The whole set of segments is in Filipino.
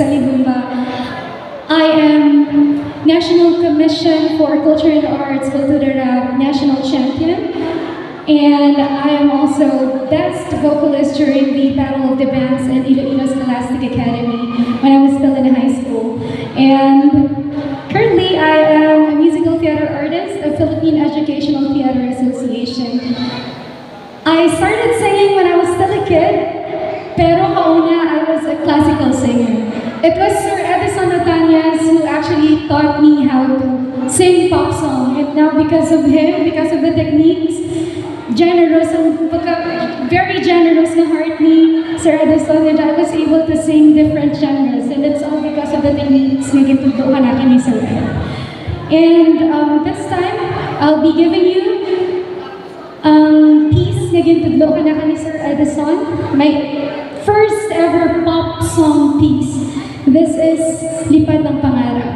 Saligumba. I am National Commission for Culture and Arts Kultura National Champion. And I am also Best Vocalist during the Battle of the Bands in Iloilo Scholastic Academy when I was still in high school. And currently I am a musical theater artist of Philippine Educational Theater Association. I started singing when I was still a kid, pero kauna I was a classical singer. It was Sir Edison Natanyas who actually taught me how to sing pop song. And now because of him, because of the techniques, generous and very generous na heart ni Sir Edison, and I was able to sing different genres, and it's all because of the techniques na gitutukan natin ni Sir Ed. And this time, I'll be giving you piece na gitutukan natin ni Sir Edison, my first ever pop song piece. This is Lipad ng Pangarap.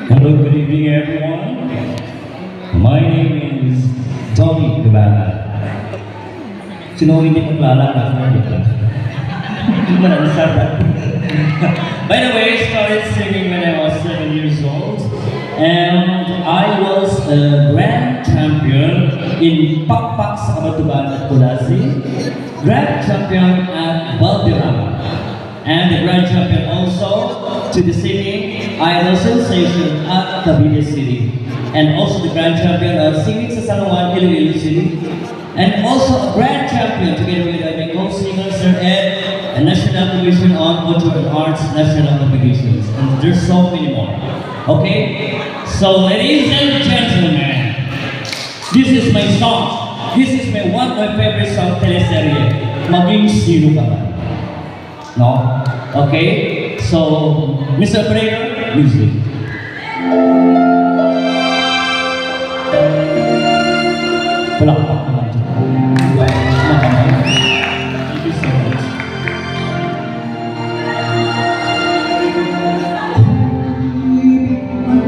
Hello, good evening everyone. My name is Donny, Cabangal. Sino hindi ko kilala na hindi mo na-answer. By the way, I started singing when I was 7 years old, and I was a grand champion in Pakpak sa Kabatuban at Kulasi, grand champion at Valderrama, and the grand champion also to the singing idol sensation at Cavite City, and also the grand champion of singing sa Salawan, Iloilo City, and also a grand champion together with my co-singer Sir Ed, and National Commission on Culture and Arts National Competitions, and there's so many more. Okay, so ladies and gentlemen, this is my song. This is one of my favorite song, teleserye, Maging Sino Ka Ba? No? Okay? So, Mr. Operator, music. Palakpak naman dyan. Makamay. Thank you so much.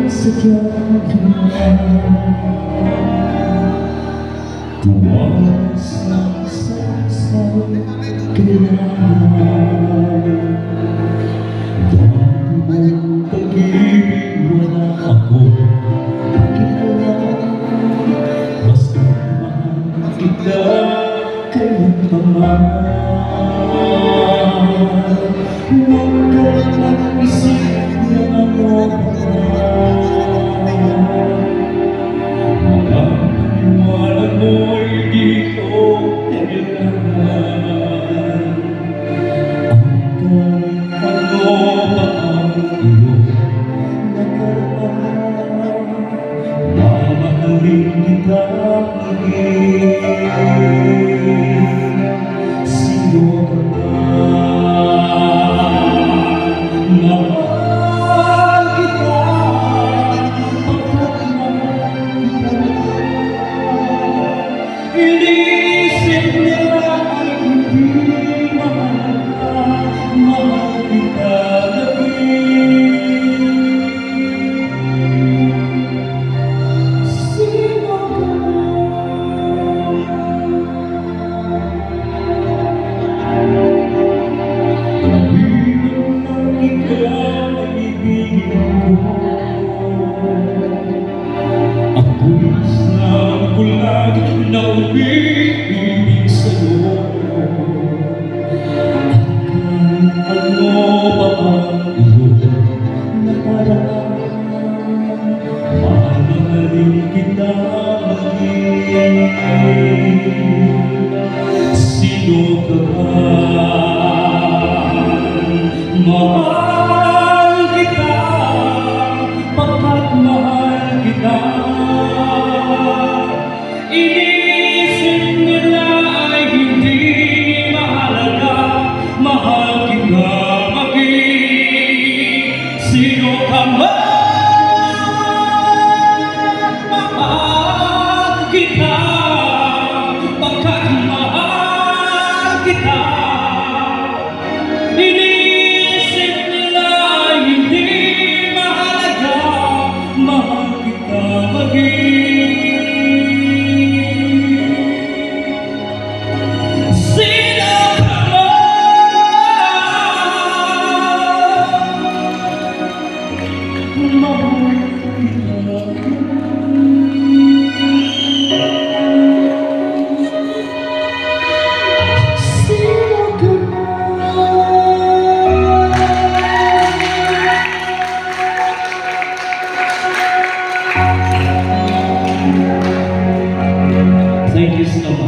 Sadya tuwas ng saksang kailangan. Dahil mong pag-ibig wala ako pakialam. Basta mahal kita kailan pa man. Huwag ka mag-isip na ano pa. Mo'y di ko kailangan. Hanggang ano pa ang iyong nakaraan. Mamahalin kita maging sino ka ba? Mahal kita pagkat mahal kita. Inisip nila ay hindi mahal kita lagi. Sino ka? Mahirap na ikaw ay ibigin ko. Ako'y isang bulag na umibig.